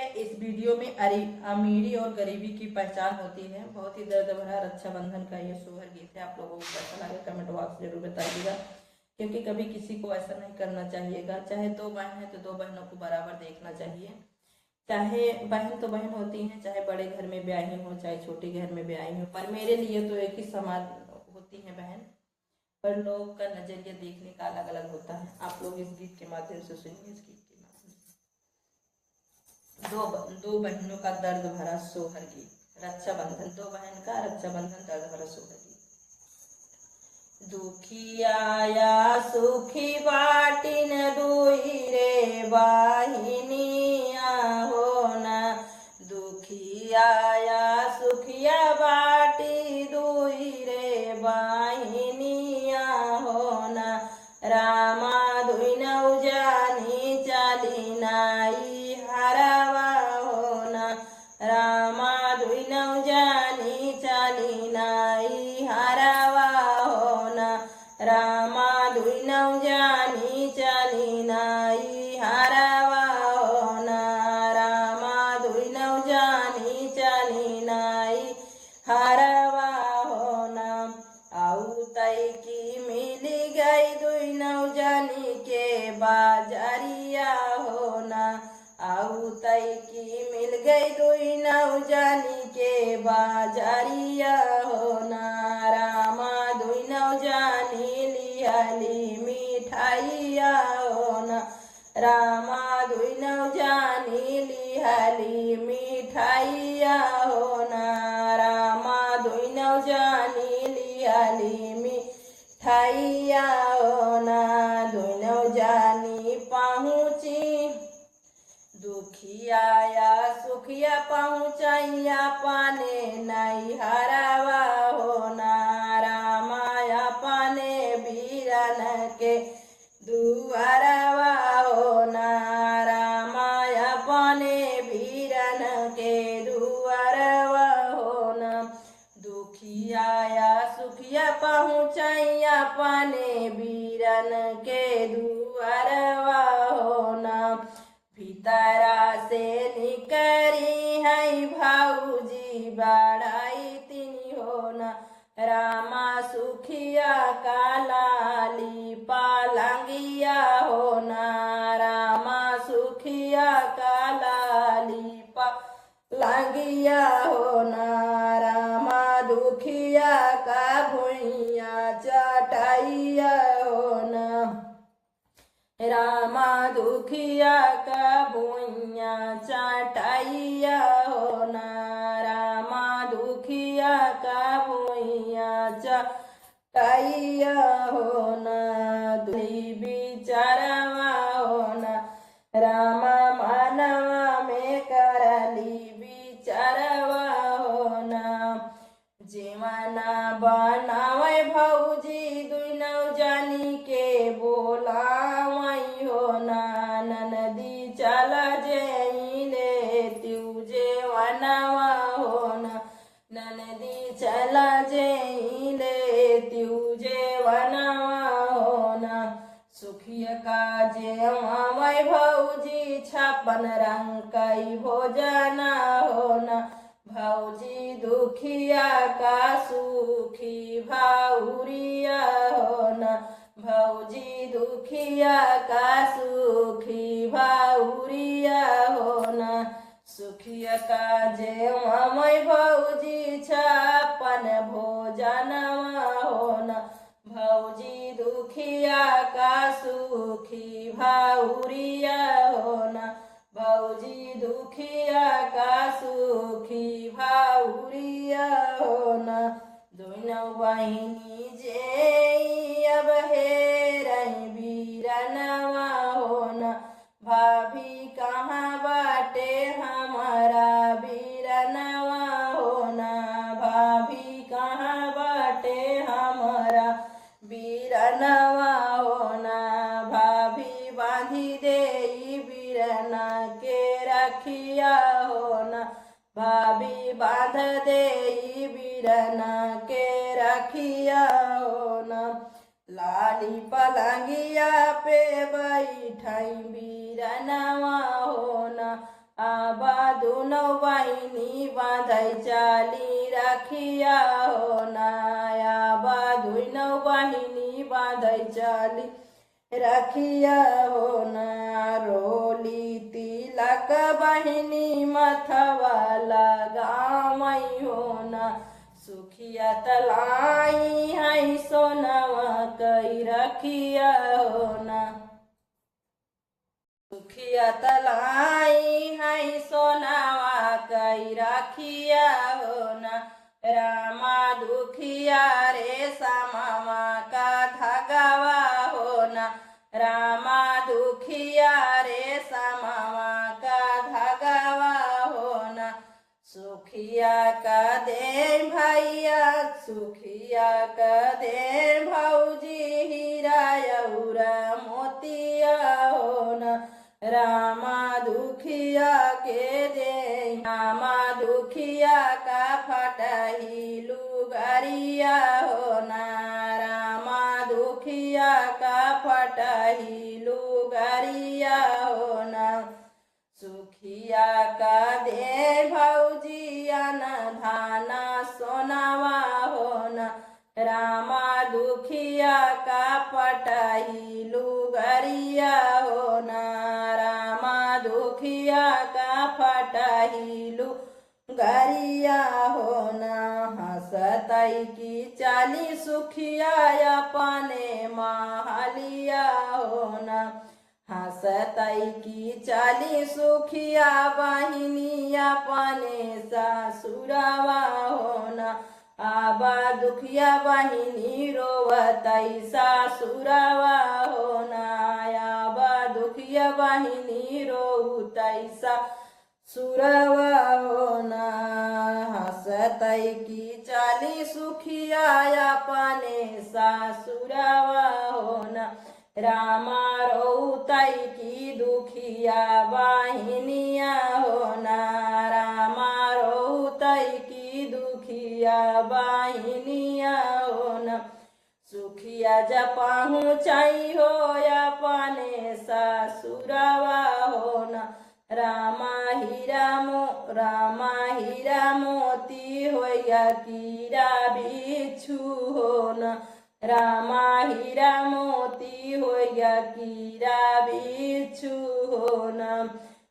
इस video में अमीरी और गरीबी की पहचान होती है। बहुत ही दर्द भरा रक्षाबंधन का ये सोहर गीत है। आप लोगों को कैसा लगा कमेंट बॉक्स जरूर बताइएगा, क्योंकि कभी किसी को ऐसा नहीं करना चाहिएगा। चाहे दो बहन है तो दो बहनों को बराबर देखना चाहिए। चाहे बहन तो बहन होती हैं, चाहे बड़े घर में ब्याही हो चाहे छोटे घर में ब्याही हो, पर मेरे लिए तो एक ही समान होती है बहन। पर लोग का नजरिया देखने का अलग अलग होता है। आप लोग इस गीत के माध्यम से सुनिए। इस गीत के माध्यम से दो बहनों का दर्द भरा सोहर गीत, रक्षाबंधन। दो बहन का रक्षाबंधन दर्द भरा सोहर गीत। दुखिया सुखी बाटिन दुई रे बाहिनिया हो ना। दुखिया सुखिया बाटी दुई रे बाहिनिया हो ना। रामा दुई नौ जानी चाली नाई हरावा हो ना। रामा दुई नौ जानी चाली नाई हरावा हो ना। रामा दुई नौ जानी चाली नाई हरावा हो ना। रामा दुई नौ जानी चाली नाई हरावा हो ना। आऊ तई की मिली गई दुई नौ जानी के बाजारिया हो ना। आऊ तई की मिल गई दुई नौ जानी के बाजारिया हो ना। रामा दुई नौ जानी लियाली मिठाइया हो ना। रामा दुई नौ जानी लियाली मिठाइया हो ना। रामा दुई नौ जानी लियाली मिठाइया हो ना। दुई नौ जानी पहुँची दुखिया सुखिया पहुँचैया पाने नहीं हरावा हो ना। रामाया पाने बीरन के दुआरवा हो ना। रामाया पाने बीरन के दुआरवा हो ना। दुखिया सुखिया पहुँचैया पाने बीरन के दुआरवा हो ना। भीतरा से निकरी है भाऊजी बढ़ाई तिनी हो ना। रामा सुखिया का लाली पालंगिया हो ना। रामा सुखिया का लाली पालंगिया हो ना। रामा दुखिया का भुइया चटाइया हो ना। रामा दुखिया का भुइया चटाइया हो ना। रामा दुखिया का भुइया चटाइया हो ना। दुई बिचारवा हो ना। रामा मानवा में करली बिचारवा हो ना। जीवना बनावे भौजी दुई नौ जानी के बोलावई हो ना। ननदी चला जेले तुझे वनवा हो ना। ननदी चला जेले तुझे वनवा हो ना। सुखिया का जेवाई भौजी 56 रंग कई भोजना हो ना। भौजी दुखिया का सुखी भाउरिया हो ना। भौजी दुखिया का सुखी भाउरिया हो ना। सुखिया का जेवाई भौजी 56 भोजनवा हो ना। भौजी दुखिया का सुखी भाउरिया हो ना। भौजी दुखिया का सुखी भाउरिया हो ना। दुई नौ बहिनी जे अब हेरई बीरनवा हो ना। भाभी कहाँ बाटे हमारा बीरनवा हो ना। भाभी कहाँ बाटे हमारा बीरनवा हो ना। भाभी बांधी दे बीरना के रखिया हो ना। भाभी बांध दे बीरना के रखिया हो ना। लाली पलंगिया पे बैठाई बीरनवा हो ना। आबा दुनो बहिनी बाँधै चाली राखिया हो ना। आबा दुनो बहिनी बाँधै चाली राखिया हो ना। रोली तिलक बहिनी मथवा लगावै हो ना। सुखिया तलाई है सोनवा कई रखिया हो ना। सुखिया तलाई है सोनवा कई रखिया हो ना। रामा दुखिया रे सामावा का धागावा हो ना। रामा दुखिया रे सामावा का धागावा हो ना। सुखिया का दे भैया सुखिया का दे भौजी हीरा यौरा मोतिया हो ना। रामा दुखिया के दे रामा दुखिया का फटही लुगरिया हो ना। रामा दुखिया का फटही लुगरिया हो ना। सुखिया का दे भौजिया न धाना सोनावा हो ना। रामा दुखिया का पटही लुगरिया हो ना। रामा दुखिया का फटही लुगरिया हो ना। हंसतई की चाली सुखिया अपने महलिया हो ना। हंसतई की चाली सुखिया बहिनी अपने सासुरवा हो ना। आबा दुखिया बहिनी रोवतई सासुरवा हो ना। आबा दुखिया बहिनी रोवतई सासुरवा हो ना। हंसतई की चाली सुखिया अपने सासुरवा हो ना। रामा रोतई की दुखिया बहिनिया हो ना। रामा रोतई की दुखिया बहिनिया हो ना। सुखिया जब पहुँचाई हो अपने सासुरवा हो ना। रामा हीरा मोती होया कीरा बिच्छू हो ना। रामा हीरा मोती होया कीरा बिच्छू हो ना।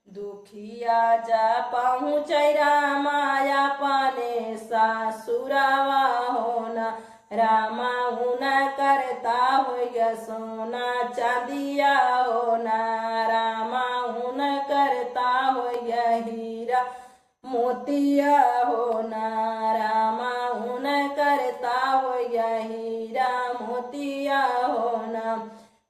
दुखिया जा पहुँचै रामा अपने सासुरवा हो ना। रामा उना करता होया सोना चांदिया हो ना। रामा उना करता होया हीरा मोतिया हो ना। रामा उना करता होया हीरा मोतिया हो ना।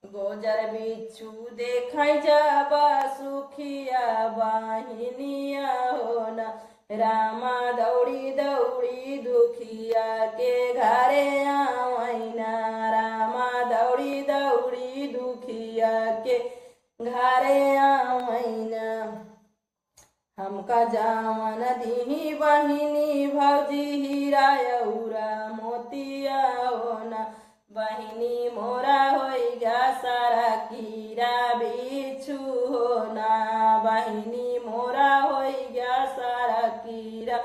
गोजर बिच्छू देखै जब सुखिया बहिनिया हो ना। रामा दौड़ी दौड़ी दुखिया के घरे आवैना। रामा दौड़ी दौड़ी दुखिया के घरे आवैना। हमका जावन दीही बहिनी भौजी हीरा यौरा मोतिया हो ना। बहिनी मोरा होइगा सारा कीरा बिच्छू हो ना। बहिनी मोरा होइगा सारा कीरा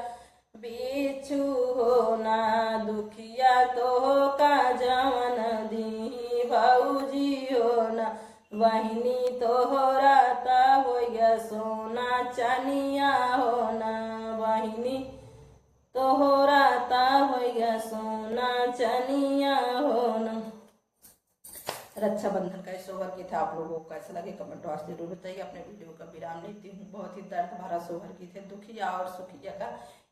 बिच्छू हो ना। दुखिया तो का जवन दीही भौजी हो ना। बहिनी तोहरा ता होइगा सोना चनिया हो ना। बहिनी तोहरा ता होइगा सोना चनिया हो ना। रक्षाबंधन का सोहर गीत है, आप लोगों को कैसा लगे कमेंट बॉक्स जरूर बताइए। अपने वीडियो का विराम लेती हूँ। बहुत ही दर्द भरा सोहर गीत है। दुखिया और सुखिया का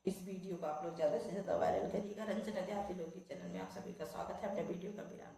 इस वीडियो को आप लोग ज़्यादा से ज़्यादा वायरल करिएगा। रंजना देहाती लोग चैनल में आप सभी का स्वागत है। अपने वीडियो का विराम